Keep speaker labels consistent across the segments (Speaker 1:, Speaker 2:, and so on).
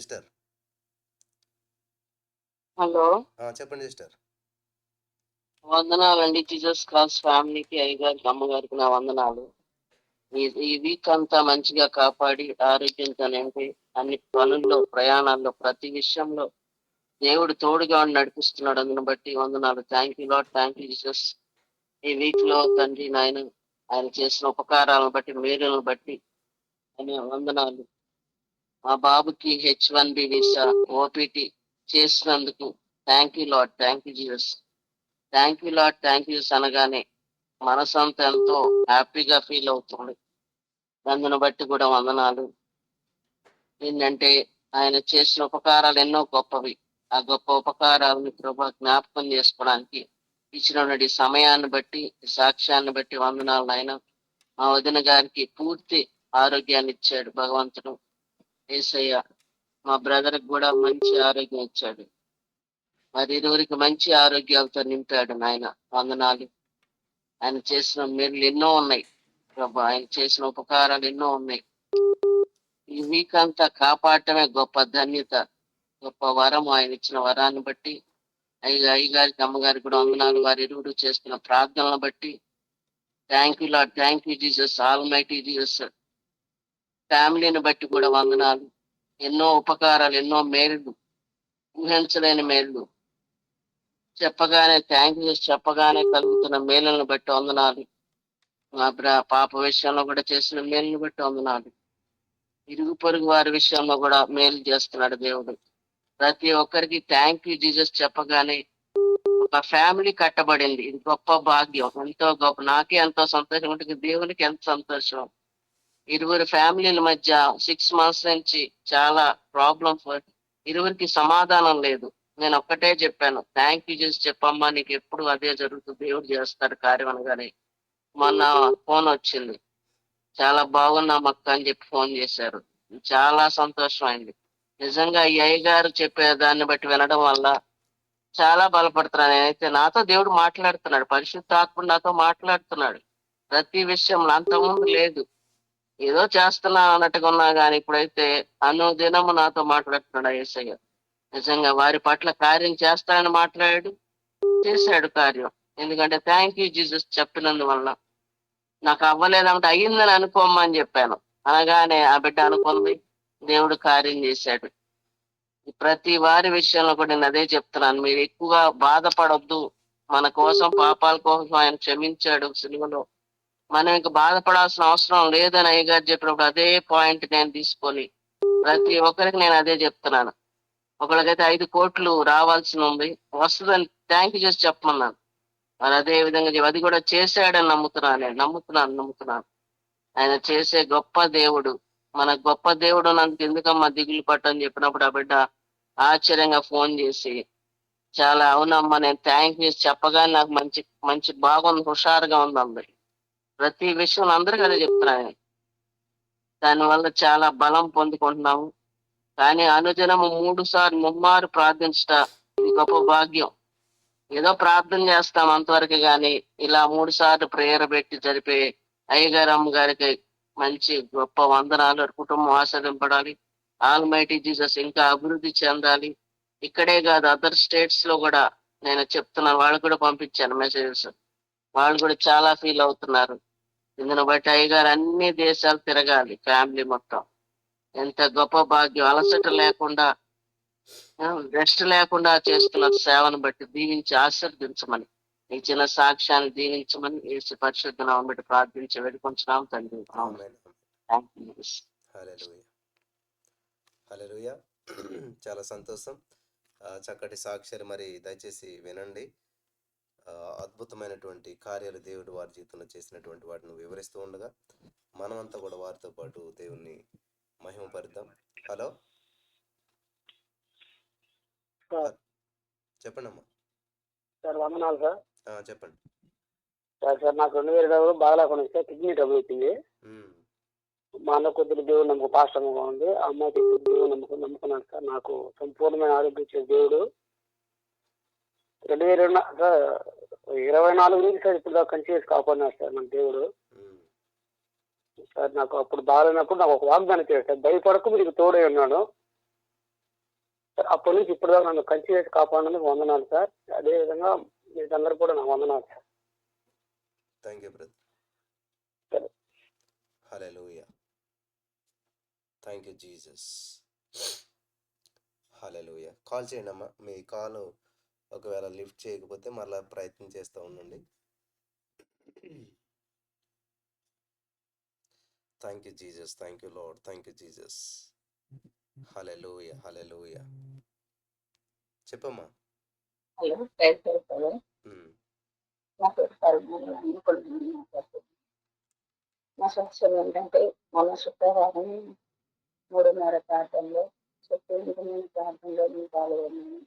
Speaker 1: Sister.
Speaker 2: Hello,
Speaker 1: చెప్పండి sister.
Speaker 2: వందనాలండి. Jesus cross ఫ్యామిలీకి, అయ్యగారికి, అమ్మగారికి నా వందనాలు. ఈ వీక్ అంతా మంచిగా కాపాడి ఆరోగ్యంతో నింపి అన్ని పనుల్లో, ప్రయాణాల్లో, ప్రతి విషయంలో దేవుడు తోడుగా ఉండి నడిపిస్తున్నాడు. అందుని బట్టి వందనాలు. Thank you Lord, thank you Jesus. ఈ వీక్ లో తండ్రి నాయన ఆయన చేసిన ఉపకారాలను బట్టి, మేలులను బట్టి ఆయన వందనాలు. మా బాబుకి H1B వీసా ఓపీటీ చేసినందుకు thank you Lord, thank you Jesus. Thank you Lord, thank you అనగానే మనసంతా ఎంతో హ్యాపీగా ఫీల్ అవుతుంది. అందును బట్టి కూడా వందనాలు. ఏంటంటే ఆయన చేసిన ఉపకారాలు ఎన్నో గొప్పవి. ఆ గొప్ప ఉపకారాలను ప్రభా జ్ఞాపకం చేసుకోవడానికి ఇచ్చినటువంటి సమయాన్ని బట్టి, సాక్ష్యాన్ని బట్టి వందనాలు. ఆయన మా వదిన గారికి పూర్తి ఆరోగ్యాన్ని ఇచ్చాడు భగవంతుడు యేసయ్య. మా బ్రదర్కి కూడా మంచి ఆరోగ్యం ఇచ్చాడు. మరి ఇరువురికి మంచి ఆరోగ్యాలతో నింపాడు నాయన. వందనాలు. ఆయన చేసిన మేలు ఎన్నో ఉన్నాయి ప్రభా. ఆయన చేసిన ఉపకారాలు ఎన్నో ఉన్నాయి. ఈ వీక్ అంతా కాపాడటమే గొప్ప ధన్యత, గొప్ప వరం. ఆయన ఇచ్చిన వరాన్ని బట్టి అయ్యగారికి, అమ్మగారికి కూడా వందనాలు. వారి ఇరువురు చేస్తున్న ప్రార్థనలను బట్టి thank you Lord, thank you Jesus, all mighty Jesus. ఫ్యామిలీని బట్టి కూడా వందనాలు. ఎన్నో ఉపకారాలు, ఎన్నో మేలు, ఊహించలేని మేలు. చెప్పగానే థ్యాంక్ యూ చెప్పగానే కలుగుతున్న మేలులను బట్టి వందనాలు. మా పాప విషయంలో కూడా చేసిన మేలును బట్టి వందనాలు. ఇరుగు పొరుగు వారి విషయంలో కూడా మేలు చేస్తున్నాడు దేవుడు. ప్రతి ఒక్కరికి థ్యాంక్ యూ జీసస్ చెప్పగానే ఒక ఫ్యామిలీ కట్టబడింది. ఇది గొప్ప భాగ్యం, ఎంతో గొప్ప. నాకే ఎంతో సంతోషం ఉంటుంది, దేవునికి ఎంత సంతోషం. ఇరువురు ఫ్యామిలీల మధ్య 6 months నుంచి చాలా ప్రాబ్లమ్స్, ఇరువురికి సమాధానం లేదు. నేను ఒక్కటే చెప్పాను, థ్యాంక్ యూ జీసస్ చెప్పమ్మా, నీకు ఎప్పుడు అదే జరుగుతుంది, దేవుడు చేస్తాడు కార్యం అనగానే మొన్న ఫోన్ వచ్చింది. చాలా బాగున్నాం అక్క అని చెప్పి ఫోన్ చేశారు. చాలా సంతోషం అయింది. నిజంగా ఈ అయ్య గారు చెప్పే దాన్ని బట్టి వినడం వల్ల చాలా బలపడుతున్నాను. నేనైతే నాతో దేవుడు మాట్లాడుతున్నాడు, పరిశుద్ధాత్ముడు నాతో మాట్లాడుతున్నాడు ప్రతి విషయంలో. అంతకుముందు లేదు, ఏదో చేస్తున్నా అన్నట్టుగా ఉన్నా కానీ ఇప్పుడైతే అనుదినము నాతో మాట్లాడుతున్నాడు యేసయ్య. నిజంగా వారి పట్ల కార్యం చేస్తానని మాట్లాడాడు, చేశాడు కార్యం. ఎందుకంటే థ్యాంక్ యూ జీసస్ చెప్పినందువల్ల. నాకు అవ్వలేదంటే అయ్యిందని అనుకోమని చెప్పాను, అనగానే ఆ బిడ్డ అనుకుంది, దేవుడు కార్యం చేశాడు. ప్రతి వారి విషయంలో కూడా నేను అదే చెప్తున్నాను, మీరు ఎక్కువగా బాధపడొద్దు. మన కోసం, పాపాల కోసం ఆయన క్షమించాడు సిలువలో. మనం ఇంక బాధపడాల్సిన అవసరం లేదని అయ్యగారు చెప్పినప్పుడు అదే పాయింట్ నేను తీసుకొని ప్రతి ఒక్కరికి నేను అదే చెప్తున్నాను. ఒకరికైతే 5 కోట్లు రావాల్సి ఉంది, వస్తుందని థ్యాంక్ యూ చేసి చెప్పమన్నాను. మరి అదే విధంగా అది కూడా చేశాడని నమ్ముతున్నాను. నేను నమ్ముతున్నాను. ఆయన చేసే గొప్ప దేవుడు. మన గొప్ప దేవుడు నాకు ఎందుకమ్మా దిగులు పట్టని చెప్పినప్పుడు ఆ బిడ్డ ఆశ్చర్యంగా ఫోన్ చేసి, చాలా అవునమ్మా, నేను థ్యాంక్ యూ చెప్పగానే నాకు మంచి మంచి బాగుంది, హుషారుగా ఉంది అంది. ప్రతి విషయం అందరికీ అదే చెప్తున్నాను. దానివల్ల చాలా బలం పొందుకుంటున్నాము. కానీ అనుదినము 3 సార్లు ముమ్మారు ప్రార్థించట ఇది గొప్ప భాగ్యం. ఏదో ప్రార్థన చేస్తాం అంతవరకు, కానీ ఇలా 3 సార్లు ప్రేయర్ పెట్టి జరిపే అయ్యగారు, అమ్మగారికి మంచి గొప్ప వందనాలు. కుటుంబం ఆశ్రదింపడాలి. ఆల్మైటీ జీసస్ ఇంకా అభివృద్ధి చెందాలి. ఇక్కడే కాదు, అదర్ స్టేట్స్ లో కూడా నేను చెప్తున్నాను. వాళ్ళు కూడా పంపించాను మెసేజెస్. వాళ్ళు కూడా చాలా ఫీల్ అవుతున్నారు. ఇందును బట్టి అయ్యగారు అన్ని దేశాలు తిరగాలి, ఫ్యామిలీ మొత్తం. ఎంత గొప్ప భాగ్యం. అలసట లేకుండా, రెస్ట్ లేకుండా చేస్తున్న సేవను బట్టి దీవించి ఆశీర్వదించమని, ఈ చిన్న సాక్ష్యాన్ని దీవించమని యేసు పరిశుద్ధ నామమున బట్టి ప్రార్థించి వేడుకొంచున్నాం తండ్రి.
Speaker 1: ఆమేన్.
Speaker 2: Thank you.
Speaker 1: హల్లెలూయా, హల్లెలూయా. చాలా సంతోషం. చక్కటి సాక్ష్యాలు మరి దయచేసి వినండి. అద్భుతమైనటువంటి కార్యాలు దేవుడు వారి జీవితంలో చేసినటువంటి వాటిని వివరిస్తూ ఉండగా మనమంతా కూడా వారితో పాటు దేవుణ్ణి మహిమపరుద్దాం. హలో, చెప్పండి అమ్మా.
Speaker 3: సార్ వందనాలు సార్.
Speaker 1: చెప్పండి
Speaker 3: సార్ నాకు 2020 బాగాలేకుండా సార్, కిడ్నీ ట్రబుల్ వచ్చింది. మా అన్న కొద్దిగా దేవుడు నమ్మకం పాష్టంగా ఉంది. ఆ అమ్మాయికి దేవుడు నమ్ముకున్నాను సార్. నాకు సంపూర్ణమైన ఆరోగ్యం ఇచ్చే దేవుడు 2024 నుంచి సార్ ఇప్పుడు దాకా కంచి వేసి కాపాడినాడు సార్ మన దేవుడు. సార్ నాకు అప్పుడు బాగాలేనప్పుడు నాకు ఒక వాగ్దానం చేశాడు సార్, భయపడకు మీకు తోడై ఉన్నాడు, సార్ అప్పటి నుంచి ఇప్పుడు దాకా నన్ను కంచి వేసి కాపాడినందుకు వందనాలు సార్. అదేవిధంగా మీరందరూ కూడా నా వందనాలు సార్.
Speaker 1: Thank you brother.
Speaker 3: సరే.
Speaker 1: హల్లెలూయా. Thank you Jesus. హల్లెలూయా. కాల్ చేయండి అమ్మా. మీ కాల్ ఒకవేళ లిఫ్ట్ చేయకపోతే మళ్ళీ ప్రయత్నం చేస్తూ ఉండండి. Thank you Jesus. Thank you Lord. Thank you Jesus. హల్లెలూయా. హల్లెలూయా. చెప్పమ్మా.
Speaker 4: Hello praise Lord sir.
Speaker 1: Um,
Speaker 4: నా పేరు పరమేశ్వరి అనుకుంటున్నాను సార్. నా సాక్ష్యం ఏంటంటే మొన్న శుక్రవారం 3:30 ప్రాంతంలో శక్తివంతమైన ప్రాంతంలో నేను పాల్గొన్నాను.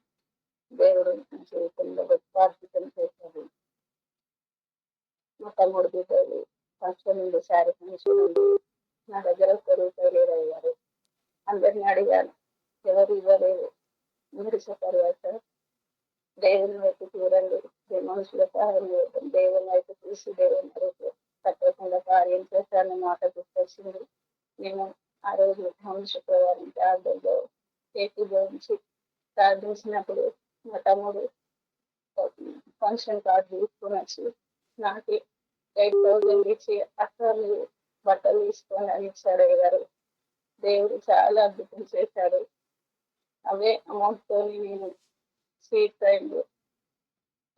Speaker 4: దేవుడు నా జీవితంలో గొప్ప అద్భుతం చేశాడు. మా తమ్ముడు బిడ్డలు ఫంక్షన్ ఉంది, శారీ ఫంక్షన్ ఉంది. నా దగ్గర ₹1 అయ్యారు. అందరిని అడిగాను, ఎవరు ఇవ్వలేదు. మీరు చెప్పారు కదా సార్, దేవుని వైపు చూడండి, మనుషుల సహాయం చేయడం, దేవుని వైపు చూసి దేవుని వైపు తప్పకుండా కార్యం చేస్తానని మాట గుర్తొచ్చింది. నేను ఆ రోజు శుక్రవారం ప్రార్థనలో ఏకీభవించి ప్రార్థించినప్పుడు మా తమ్ముడు ఫంక్షన్ కార్డు తీసుకొని వచ్చి నాకు 8,000 ఇచ్చి అసలు బట్టలు తీసుకొని అని ఇచ్చాడు గారు. దేవుడు చాలా అద్భుతం చేశాడు. అవే అమౌంట్తో నేను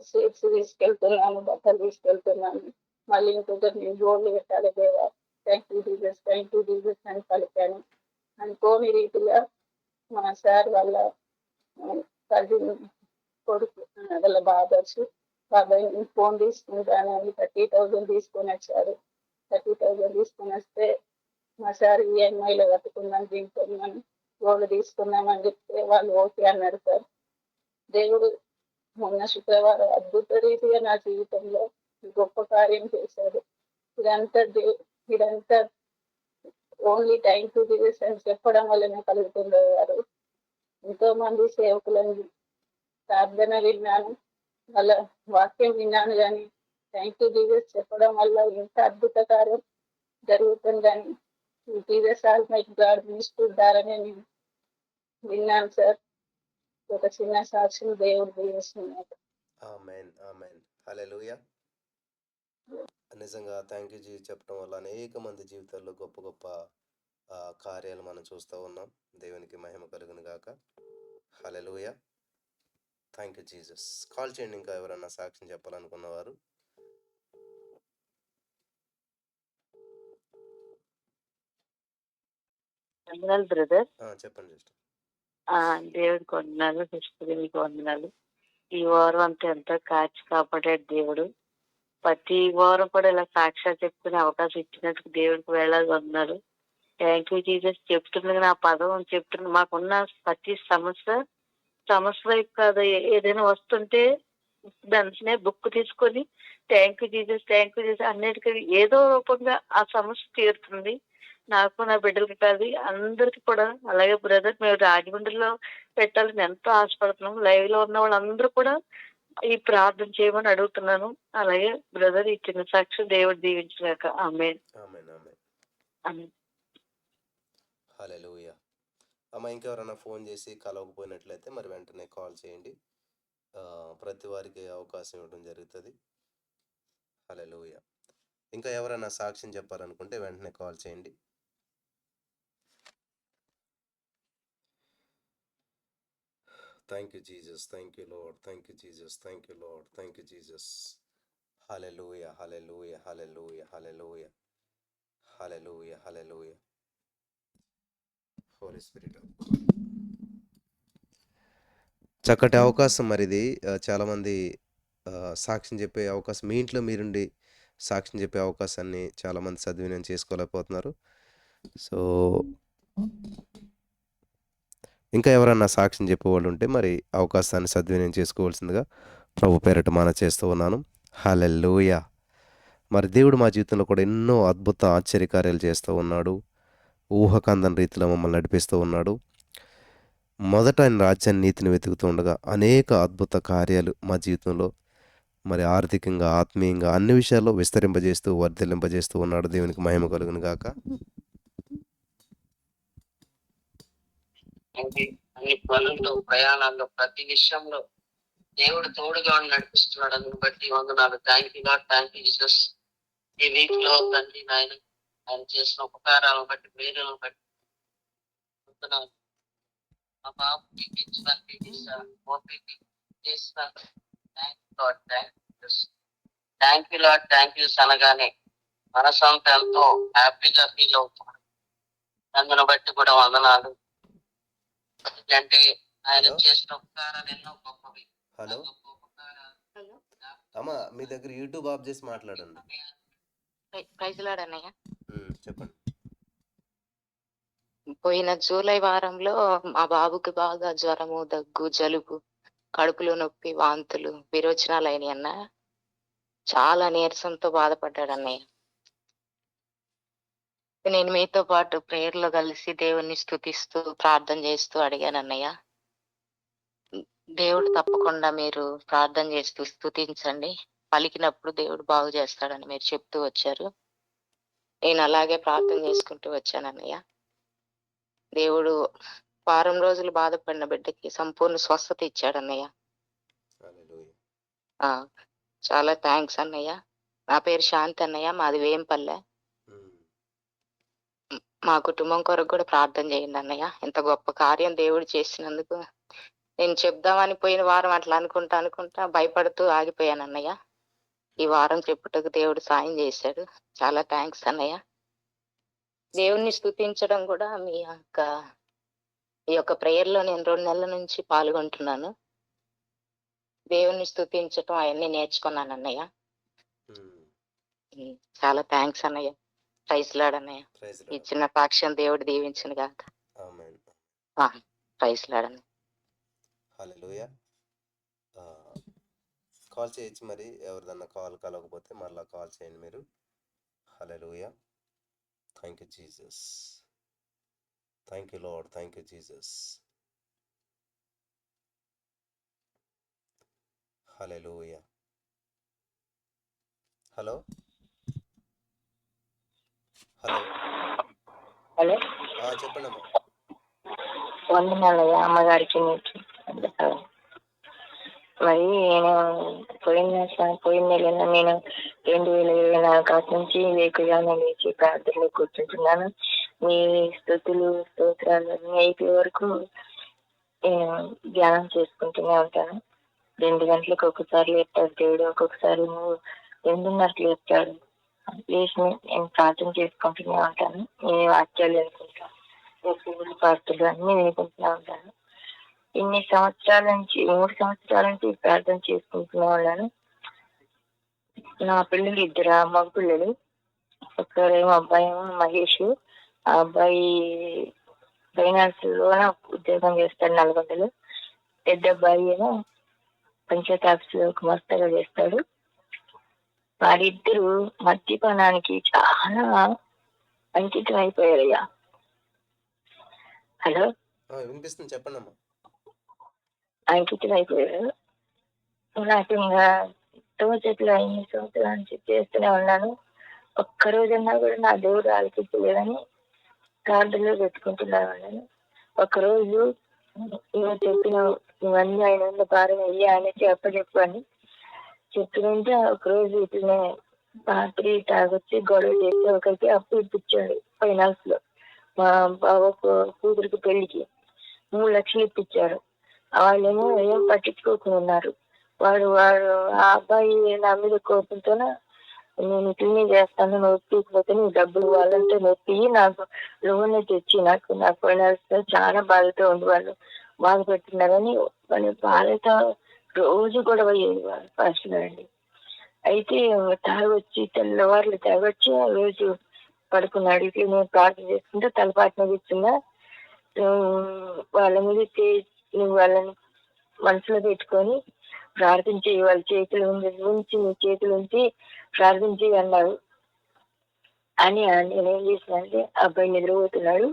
Speaker 4: స్వీట్స్ తీసుకెళ్తున్నాను, బట్టలు తీసుకెళ్తున్నాను. మళ్ళీ ఇంకొకటి నేను గోల్డ్ పెట్టాలి దేవా, థ్యాంక్ యూ జీసస్ అని పలికాను. అనుకోని రీతిగా మన సార్ వాళ్ళ కజిన్ కొడుకు వాళ్ళ బాబాయ్ నేను ఫోన్ తీసుకుంటాను అని 30,000 తీసుకొని వచ్చారు. 30,000 తీసుకొని వస్తే మా సార్ ఈఎంఐలో కట్టుకున్నాను, తీసుకున్నాను, గోల్డ్ తీసుకున్నామని చెప్తే వాళ్ళు ఓకే అన్నారు సార్. దేవుడు మొన్న శుక్రవారం అద్భుత రీతిగా నా జీవితంలో గొప్ప కార్యం చేశాడు. ఇదంతా ఓన్లీ థ్యాంక్ యూ జీసస్ అని చెప్పడం వల్లనే కలుగుతుందో గారు. ఎంతో మంది సేవకులను ప్రార్థన విన్నాను, వాళ్ళ వాక్యం విన్నాను, కానీ థ్యాంక్ యూ జీసస్ చెప్పడం వల్ల ఎంత అద్భుత కార్యం జరుగుతుందని జీసస్ ఆల్మైటీ గాడ్ మినిస్టర్ ద్వారానే నేను విన్నాను సార్. ఒక చిన్న సాక్ష్యం దేవుడు దీవిస్తున్నాడు.
Speaker 1: ఆమేన్. ఆమేన్. హల్లెలూయా. నిజంగా థ్యాంక్ యూ చెప్పడం వల్ల అనేక మంది జీవితాల్లో గొప్ప గొప్ప కార్యాలు మనం చూస్తూ ఉన్నాం. దేవునికి మహిమ కలుగును గాక. హల్లెలూయా. Thank you Jesus. కాల్ చేయండి ఇంకా ఎవరన్నా సాక్ష్యం చెప్పాలనుకున్నవారు.
Speaker 4: వందనాలు బ్రదర్.
Speaker 1: చెప్పండి సిస్టర్.
Speaker 4: దేవుడికి వందనాలు, సిస్టర్కి వందనాలు. ఈ వారం అంతా ఎంతో కాచి కాపాడాడు దేవుడు. ప్రతి వారం కూడా ఇలా సాక్ష్యాలు చెప్పుకునే అవకాశం ఇచ్చినందుకు దేవుడికి వేలాది వందనాలు. Thank you Jesus. చెప్తున్నది నా పదం చెప్తున్నా. మాకున్న ప్రతి సమస్య వైపు కాదు, ఏదైనా వస్తుంటే వెంటనే బుక్ తీసుకొని థ్యాంక్ యూ జీసస్ అన్నిటికీ ఏదో రూపంగా ఆ సమస్య తీరుతుంది. నాకు నా బిడ్డలకి కాదు, అందరికి కూడా. అలాగే బ్రదర్, మేము రాజమండ్రిలో పెట్టాలని ఎంతో ఆశపడుతున్నాం. లైవ్ లో ఉన్న వాళ్ళందరూ కూడా ఈ ప్రార్థన చేయమని అడుగుతున్నాను. అలాగే బ్రదర్, ఈ చిన్న సాక్షి దేవుడు దీవించలేక. ఆమేన్.
Speaker 1: ఆమేన్. ఆమేన్.
Speaker 4: ఆమేన్.
Speaker 1: హల్లెలూయా. అమ్మ, ఇంకెవరైనా ఫోన్ చేసి కలవకపోయినట్లయితే మరి వెంటనే కాల్ చేయండి. ప్రతి వారికి అవకాశం ఇవ్వడం జరుగుతుంది. హల్లెలూయా. ఇంకా ఎవరైనా సాక్ష్యం చెప్పాలనుకుంటే వెంటనే కాల్ చేయండి. Thank you Jesus. Thank you Lord. Thank you Jesus. Thank you Lord. Thank you Jesus. Hallelujah. Hallelujah. Hallelujah. Hallelujah. Hallelujah. Hallelujah. Holi spirit. చక్కటి అవకాశం మరిది. చాలామంది సాక్ష్యం చెప్పే అవకాశం, మీ ఇంట్లో మీరుండి సాక్ష్యం చెప్పే అవకాశాన్ని చాలామంది సద్వినియోగం చేసుకోలేకపోతున్నారు. సో ఇంకా ఎవరన్నా సాక్ష్యం చెప్పేవాళ్ళు ఉంటే మరి అవకాశాన్ని సద్వినియోగం చేసుకోవాల్సిందిగా ప్రభు పేరట చేస్తూ ఉన్నాను. హల్లెలూయా. మరి దేవుడు మా జీవితంలో కూడా ఎన్నో అద్భుత ఆశ్చర్యకార్యాలు చేస్తూ ఉన్నాడు. ఊహకందని రీతిలో మమ్మల్ని నడిపిస్తూ ఉన్నాడు. మొదట ఆయన రాజ్యాన్ని, నీతిని వెతుకుతూ ఉండగా అనేక అద్భుత కార్యాలు మా జీవితంలో మరి ఆర్థికంగా, ఆత్మీయంగా అన్ని విషయాల్లో విస్తరింపజేస్తూ, వర్ధిల్లింపజేస్తూ ఉన్నాడు. దేవునికి మహిమ కలుగును గాక.
Speaker 2: అన్ని పనుల్లో, ప్రయాణాల్లో, ప్రతి విషయంలో దేవుడు తోడుగా ఉండి నడిపిస్తున్నాడు. అందుని బట్టి వందనాలు. Thank you Lord, thank you Jesus. ఈ వీక్ లో తండ్రి నాయన ఆయన చేసిన ఉపకారాలను బట్టి, మేలులను బట్టి వందనాలు. మా బాబుకి ఓపిక చేసిన thank you Lord, thank you అనగానే మనసంతా ఎంతో హ్యాపీగా ఫీల్ అవుతున్నాడు. అందును బట్టి కూడా వందనాలు. ఎందుకంటే ఆయన
Speaker 1: హలో
Speaker 2: చేసిన ఉపకారాలు ఎన్నో గొప్పవి. ఆ
Speaker 1: హలో
Speaker 2: గొప్ప ఉపకారాలు
Speaker 1: అమ్మ, మీ దగ్గర యూట్యూబ్ ఆఫ్ చేసి మాట్లాడండి.
Speaker 4: ప్రైజ్లాడన్నయ్య.
Speaker 1: చెప్పండి.
Speaker 4: పోయిన జూలై వారంలో మా బాబుకి బాగా జ్వరము, దగ్గు, జలుబు, కడుపులో నొప్పి, వాంతులు, విరోచనాలు అయినాయి అన్న. చాలా నీరసంతో బాధపడ్డాడు అన్నయ్య. నేను మీతో పాటు ప్రేయర్ లో కలిసి దేవుణ్ణి స్తుతిస్తూ ప్రార్థన చేస్తూ అడిగాను అన్నయ్య. దేవుడు తప్పకుండా మీరు ప్రార్థన చేస్తూ స్తుతించండి, పలికినప్పుడు దేవుడు బాగు చేస్తాడని మీరు చెప్తూ వచ్చారు. నేను అలాగే ప్రార్థన చేసుకుంటూ వచ్చాను అన్నయ్య. దేవుడు వారం రోజులు బాధపడిన బిడ్డకి సంపూర్ణ స్వస్థత ఇచ్చాడు అన్నయ్య. ఆ, చాలా థ్యాంక్స్ అన్నయ్య. నా పేరు శాంతి అన్నయ్య, మాది వేంపల్లె. మా కుటుంబం కొరకు కూడా ప్రార్థన చేయండి అన్నయ్య. ఇంత గొప్ప కార్యం దేవుడు చేసినందుకు నేను చెప్దామని పోయిన వారం అట్లా అనుకుంటా భయపడుతూ ఆగిపోయాను అన్నయ్య. ఈ వారం చెప్పుటకు దేవుడు సాయం చేశాడు. చాలా థ్యాంక్స్ అన్నయ్య. దేవుణ్ణి స్తుతించడం కూడా ఈ యొక్క ప్రేయర్ లో నేను 2 నెలల నుంచి పాల్గొంటున్నాను. దేవుణ్ణి స్తుతించటం అవన్నీ నేర్చుకున్నాను అన్నయ్య. చాలా థ్యాంక్స్ అన్నయ్య. ప్రైజ్ లార్డ్ అన్నయ్య. ఈ చిన్న సాక్ష్యం దేవుడు దీవించును గాక.
Speaker 1: ఆమేన్.
Speaker 4: ప్రైజ్ లార్డ్ అన్నయ్య.
Speaker 1: హల్లెలూయా. కాల్ చేయొచ్చు, మరి ఎవరిదన్నా కాల్ కలవకపోతే మళ్ళీ కాల్ చేయండి మీరు. హల్లెలూయా. Thank you Jesus. Thank you Lord. Thank you Jesus. హల్లెలూయా. హలో హలో
Speaker 4: హలో,
Speaker 1: చెప్పండి అమ్మా.
Speaker 4: వందనాలయ్య అమ్మగారికి నీకు. మరి నేను పోయిన నెల నేను 2024 కాటి నుంచి వేకుగానే లేచి ప్రార్థనలో కూర్చుంటున్నాను. మీ స్తుతులు స్తోత్రాలు అన్నీ అయిపోయే వరకు నేను ధ్యానం చేసుకుంటూనే ఉంటాను. 2 గంటలకు ఒకసారి లేపుతాడు దేవుడు, ఒక్కొక్కసారి 2:30కి లేపుతాడు. లేచి నేను ప్రార్థన చేసుకుంటూనే ఉంటాను. నేను వాక్యాలు అనుకుంటాను, పాస్తులు అన్ని వినుకుంటూనే ఉంటాను. ఇన్ని సంవత్సరాల నుంచి 3 సంవత్సరాల నుంచి ప్రార్థన చేసుకుంటూనే ఉన్నాను. నా పిల్లలు 2 మగ పిల్లలు. ఒకరేమో అబ్బాయి ఏమో మహేష్. ఆ అబ్బాయి ఫైనాన్స్ లోన ఉద్యోగం చేస్తాడు, నల్గొండలో. పెద్ద అబ్బాయి ఏమో పంచాయత్ ఆఫీస్ లో మస్తగా చేస్తాడు. వారిద్దరూ మద్యపానానికి చాలా అంకితం అయిపోయారయ్యా. హలో,
Speaker 1: వినిపిస్తుంది, చెప్పండి అమ్మా.
Speaker 4: అంకితం అయిపోయారు. నాకు ఇంకా తోచట్లు 5 సంవత్సరాల నుంచి చేస్తూనే ఉన్నాను. ఒక్కరోజన్నా కూడా నా దేవుడు ఆలకించలేదని ప్రార్థనలో పెట్టుకుంటున్నా ఉన్నాను. ఒకరోజు నువ్వు చెప్పిన ఇవన్నీ ఆయన భారం అయ్యి ఆయనకి అప్పచెప్పు అని చెప్తుంటే ఒకరోజు ఇట్లనే రాత్రి తాగొచ్చి గొడవ చేసి ఒకరికి అప్పు ఇప్పించాడు ఫైనాన్స్ లో. మా బావ కూతురికి పెళ్లికి 3 లక్షలు ఇప్పించారు. వాళ్ళేమో ఏం పట్టించుకోకుండా ఉన్నారు. వాడు ఆ అబ్బాయి నా మీద కోపంతోనే నేను ఇట్లనే చేస్తాను, నువ్వు ఒప్పిపోతే నువ్వు డబ్బులు వాళ్ళంటే నొప్పి నాకు లోన్ తెచ్చి నాకు ఫైనాన్స్ చాలా బాధతో ఉంది. వాళ్ళు బాధపెట్టున్నారని వాళ్ళు బాధతో రోజు గొడవ అయ్యేది వాళ్ళు ఫస్ట్ అండి. అయితే తాగొచ్చి తెల్లవారులు తాగొచ్చి ఆ రోజు పడుకున్నాడు. ఇట్లా నేను ప్రార్థన చేసుకుంటే తలపాటిన కూర్చున్నా. వాళ్ళ మీద నువ్వు వాళ్ళని మనసులో పెట్టుకొని ప్రార్థించి వాళ్ళ చేతులు ఉంచి నీ చేతులు ఉంచి ప్రార్థించి అన్నారు అని నేనేం చేసినంటే అబ్బాయి నిద్రపోతున్నాడు.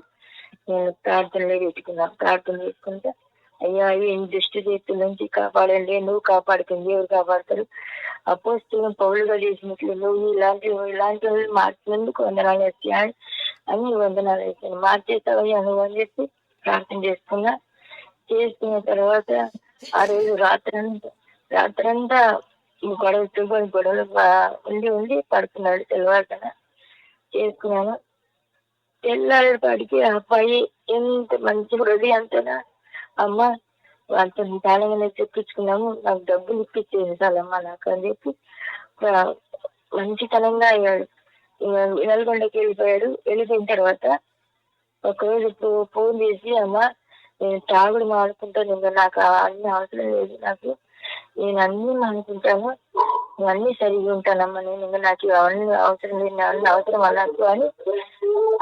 Speaker 4: నేను ప్రార్థనలో పెట్టుకున్నాను. ప్రార్థన చేసుకుంటే అయ్యా ఈ దుష్టి చేతుల నుంచి కాపాడండి, నువ్వు కాపాడుతుంది ఎవరు కాపాడతారు? అపోస్తలులను పౌలుగా చేసినట్లు నువ్వు ఇలాంటి వాళ్ళు మార్చినందుకు వందనాలు వేస్తాను అని వందనాలు వేస్తాను. మార్చేస్తావయ్యా నువ్వు అని చెప్పి ప్రార్థన చేసుకున్నా. చేసుకున్న తర్వాత ఆ రోజు రాత్రంతా గొడవలు ఉండి పడుకున్నాడు. తెల్లవారున చేసుకున్నాను. తెల్లారేపాటికి ఆ అబ్బాయి ఎంత మంచి హృదయంతోనా, అమ్మ వాళ్ళతో తాళంగా చెప్పించుకున్నాము, నాకు డబ్బులు ఇప్పించేసాలమ్మా నాకు అని చెప్పి మంచితనంగా అయ్యాడు. నల్గొండకి వెళ్ళిపోయాడు. వెళ్ళిపోయిన తర్వాత ఒకరోజు ఫోన్ చేసి, అమ్మ నేను తాగుడు మానుకుంటాను, ఇంకా నాకు అన్ని అవసరం లేదు, నేను అన్ని మానుకుంటాను, నేను అన్ని సరిగా ఉంటానమ్మా, నేను ఇంకా నాకు అవన్నీ అవసరం లేదు, అన్ని అవసరం అన్నట్టు అని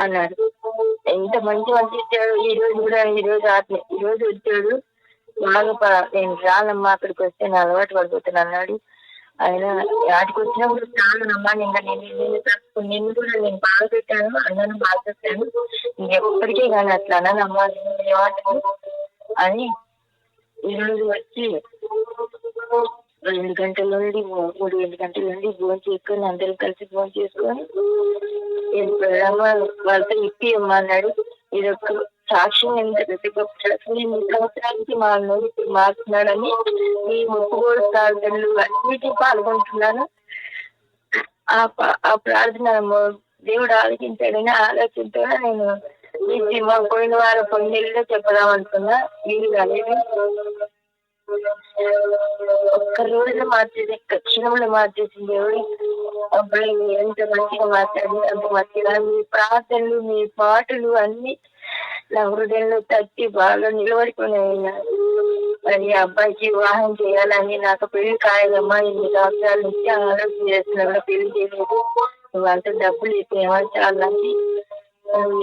Speaker 4: అన్నాడు. ఎంత మంచి ఇచ్చాడు. ఈ రోజు వచ్చాడు. బాగా నేను రానమ్మా, అక్కడికి వస్తే నా అలవాటు పడిపోతాను అన్నాడు. ఆయన వాటికి వచ్చినప్పుడు చాలనమ్మా, నిన్ను కూడా నేను బాగా పెట్టాను, అన్నను బాగా పెట్టాను, ఎప్పటికీ కానీ అట్లా అన్నానమ్మా అని ఈరోజు వచ్చి 2 గంటల నుండి 3 గంటల నుండి ఫోన్ చేసుకొని అందరం కలిసి ఫోన్ చేసుకొని వాళ్ళతో ఇప్పియమ్మా అన్నాడు. ఇదొక సాక్ష్యం, ఎంత గొప్ప సాక్ష్యం. 8 సంవత్సరానికి మా అన్నోడు ఇప్పుడు మారుతున్నాడని ఈ ముక్కుగోడు ప్రార్థనలు అన్నిటికీ పాల్గొంటున్నాను. ఆ ప్రార్థన దేవుడు ఆలోచించాడని ఆలోచనతో నేను మా పోయిన వారం 9 నెలల్లో చెప్పదాం అనుకున్నా, వీలు కాలేదు. ఒక్క రోజులో మార్చేది, క్షణంలో మార్చేసింది దేవుడు. అబ్బాయి ఎంత మంచిగా మాట్లాడి, అంత మంచిగా మీ ప్రార్థనలు, మీ పాటలు అన్ని నా హృదయంలో తట్టి బాగా నిలబడిపోయినాయి. మరి అబ్బాయికి వివాహం చేయాలని, నాకు పెళ్లి కాయదమ్మా, 8 సంవత్సరాల నుంచి ఆలోచన చేస్తున్నా, కూడా పెళ్లి చేయలేదు, నువ్వు అంత డబ్బులు ఇచ్చేమని చాలని,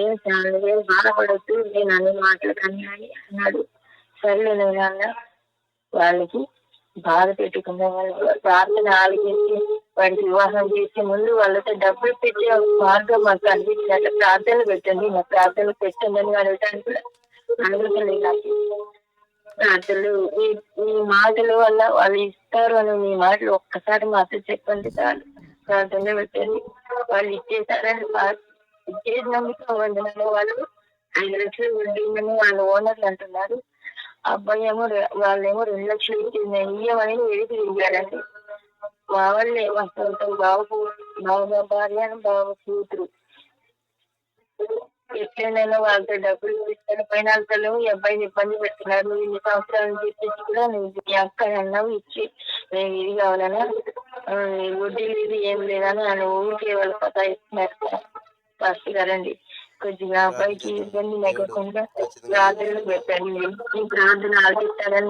Speaker 4: ఏం చాలా బాధపడద్దు, నేను అన్ని మాటలు కన్నాని అన్నాడు. సరే నేను అన్న, వాళ్ళకి బాధ పెట్టుకున్న ప్రార్థన ఆలోచించి వాడికి వివాహం చేసే ముందు వాళ్ళతో డబ్బులు పెట్టే మార్గం మాకు కనిపించినట్టు ప్రార్థనలు పెట్టండి, నా ప్రార్థనలు పెట్టండి అని అడగటానికి కూడా అడగలేదు. నాకు ప్రార్థనలు మీ మాటల వల్ల వాళ్ళు ఇస్తారు అని మీ మాటలు ఒక్కసారి మాత్రం చెప్పండి చాలు, ప్రార్థనలు పెట్టండి. వాళ్ళు ఇచ్చేసినందుకు వందనాలు. వాళ్ళు 5 లక్షలు వడ్డీమని వాళ్ళ ఓనర్లు అంటున్నారు. అబ్బాయి ఏమో వాళ్ళేమో 2 లక్షలు ఇయ్యమని ఎడికి తిరిగారండి. మా వాళ్ళే మా సొంతం బావ భార్య, బావ కూతురు. ఎట్లయినా వాళ్ళతో డబ్బులు ఇస్తాను పైన ఈ అబ్బాయిని ఇబ్బంది పెడుతున్నారు. నువ్వు 2 సంవత్సరాల నుంచి ఇచ్చి కూడా నువ్వు మీ అక్క అన్నావు ఇచ్చి నేను ఇది కావాలన్నా వడ్డీ లేదు ఏం లేదని నన్ను ఊరికే వాళ్ళు పతా ఇస్తున్నారు. ఫస్ట్ గారండి కొద్దిగా అబ్బాయికి ఇబ్బంది లేకుండా ప్రార్థనలు పెట్టండి. ఈ ప్రార్థన ఆలోచిస్తానని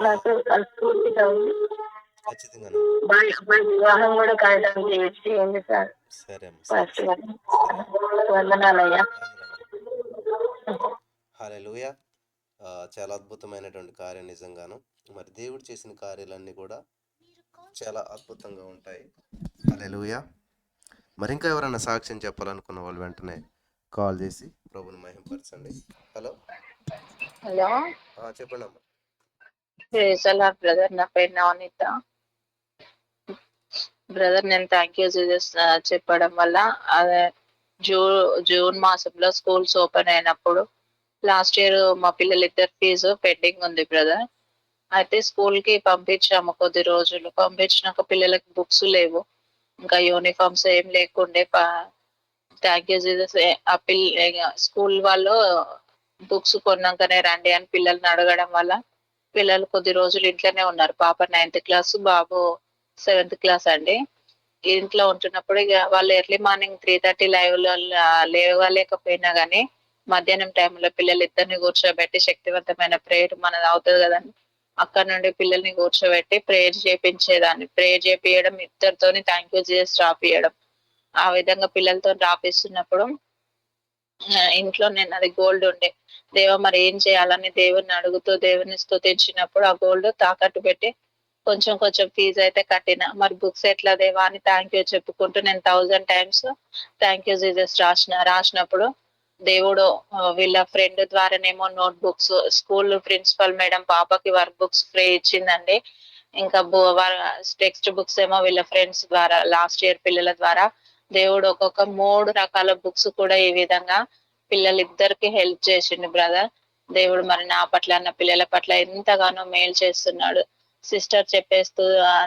Speaker 4: నాకు స్ఫూర్తిగా ఉంది. అబ్బాయి వివాహం కూడా కాయడానికి చేయండి సార్. ఫస్ట్ గారు వందనాలయ్యా.
Speaker 1: హల్లెలూయా. చాలా అద్భుతమైనటువంటి కార్యం నిజంగాను. మరి దేవుడు చేసిన కార్యాలన్నీ కూడా చాలా అద్భుతంగా ఉంటాయి. హల్లెలూయా. మరి ఇంకా ఎవరైనా సాక్ష్యం చెప్పాలనుకున్న వాళ్ళు వెంటనే కాల్ చేసి ప్రభుని మహిమపరచండి. హలో చెప్పండి అమ్మా.
Speaker 5: బ్రదర్, నా పేరు నవనీత. బ్రదర్, నేను థ్యాంక్ యూ జీసస్ చెప్పడం వల్ల అదే జూన్ మాసంలో స్కూల్స్ ఓపెన్ అయినప్పుడు లాస్ట్ ఇయర్ మా పిల్లలిద్దరు ఫీజు పెండింగ్ ఉంది బ్రదర్. అయితే స్కూల్ కి పంపించాము, కొద్ది రోజులు పంపించినాక పిల్లలకి బుక్స్ లేవు, ఇంకా యూనిఫామ్స్ ఏం లేకుండే. థ్యాంక్ యూ జీసస్ స్కూల్ వాళ్ళు బుక్స్ కొన్నాకనే రండి అని పిల్లల్ని అడగడం వల్ల పిల్లలు కొద్ది రోజులు ఇంట్లోనే ఉన్నారు. పాప 9th క్లాస్, బాబు 7th క్లాస్ అండి. ఇంట్లో ఉంటున్నప్పుడు ఇక వాళ్ళు ఎర్లీ మార్నింగ్ 3:30 లైవ్లో లేవలేకపోయినా కానీ మధ్యాహ్నం టైంలో పిల్లలిద్దరిని కూర్చోబెట్టి శక్తివంతమైన ప్రేయర్ మనది అవుతుంది కదండి, అక్కడ నుండి పిల్లల్ని కూర్చోబెట్టి ప్రేయర్ చేపించేదాన్ని. ప్రేయర్ చేపియడం, ఇద్దరితోని థ్యాంక్ యూ జీసస్ రాపియడం, ఆ విధంగా పిల్లలతో రాపిస్తున్నప్పుడు ఇంట్లో నేను అది గోల్డ్ ఉండే, దేవ మరి ఏం చేయాలని దేవుడిని అడుగుతూ దేవుని స్తుతించినప్పుడు ఆ గోల్డ్ తాకట్టు పెట్టి కొంచెం ఫీజు అయితే కట్టిన. మరి బుక్స్ ఎట్లా దేవా అని థ్యాంక్ యూ చెప్పుకుంటూ నేను 1000 times థ్యాంక్ యూ జీసస్ రాసినప్పుడు దేవుడు వీళ్ళ ఫ్రెండ్ ద్వారానేమో note books, school principal madam పాపకి వర్క్ బుక్స్ ఫ్రీ ఇచ్చిందండి. ఇంకా టెక్స్ట్ బుక్స్ ఏమో వీళ్ళ ఫ్రెండ్స్ ద్వారా, లాస్ట్ ఇయర్ పిల్లల ద్వారా దేవుడు ఒక్కొక్క 3 రకాల బుక్స్ కూడా ఈ విధంగా పిల్లలిద్దరికి హెల్ప్ చేసిండు బ్రదర్. దేవుడు మరి నా పట్ల నా పిల్లల పట్ల ఎంతగానో మేలు చేస్తున్నాడు. సిస్టర్ చెప్పే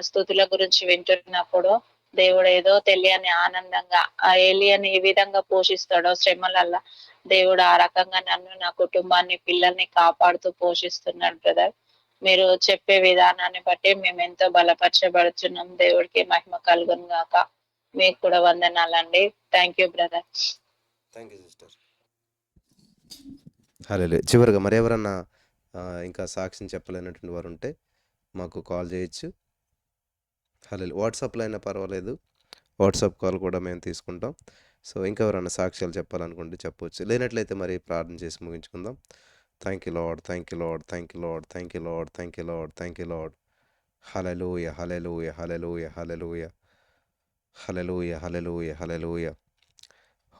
Speaker 5: స్థుతుల గురించి వింటున్నప్పుడు దేవుడు ఏదో తెలియని ఆనందంగా ఆ ఏలియన్ ఏ విధంగా పోషిస్తాడో శ్రమలల్లా దేవుడు ఆ రకంగా నన్ను, నా కుటుంబాన్ని, పిల్లల్ని కాపాడుతూ పోషిస్తున్నాడు బ్రదర్. మీరు చెప్పే విధానాన్ని బట్టి మేము ఎంతో బలపరచబడుతున్నాం. దేవుడికి మహిమ కలుగును గాక. మీకు కూడా వందనాలండి. Thank you brother.
Speaker 1: Thank you sister. హల్లెలూయా. చివరిగా మరి ఎవరన్నా ఇంకా సాక్ష్యం చెప్పలేనటువంటి వారు ఉంటే మాకు కాల్ చేయొచ్చు. హల్లెలూయా. వాట్సాప్లో అయినా పర్వాలేదు, వాట్సాప్ కాల్ కూడా మేము తీసుకుంటాం. సో ఇంకా ఎవరైనా సాక్ష్యాలు చెప్పాలనుకుంటే చెప్పవచ్చు. లేనట్లయితే మరి ప్రార్థన చేసి ముగించుకుందాం. Thank you Lord, thank you Lord, thank you Lord, thank you Lord, thank you Lord, thank you Lord. హల్లెలూయా, హల్లెలూయా, హల్లెలూయా, హల్లెలూయా, హల్లెలూయా, హల్లెలూయా, హల్లెలూయా.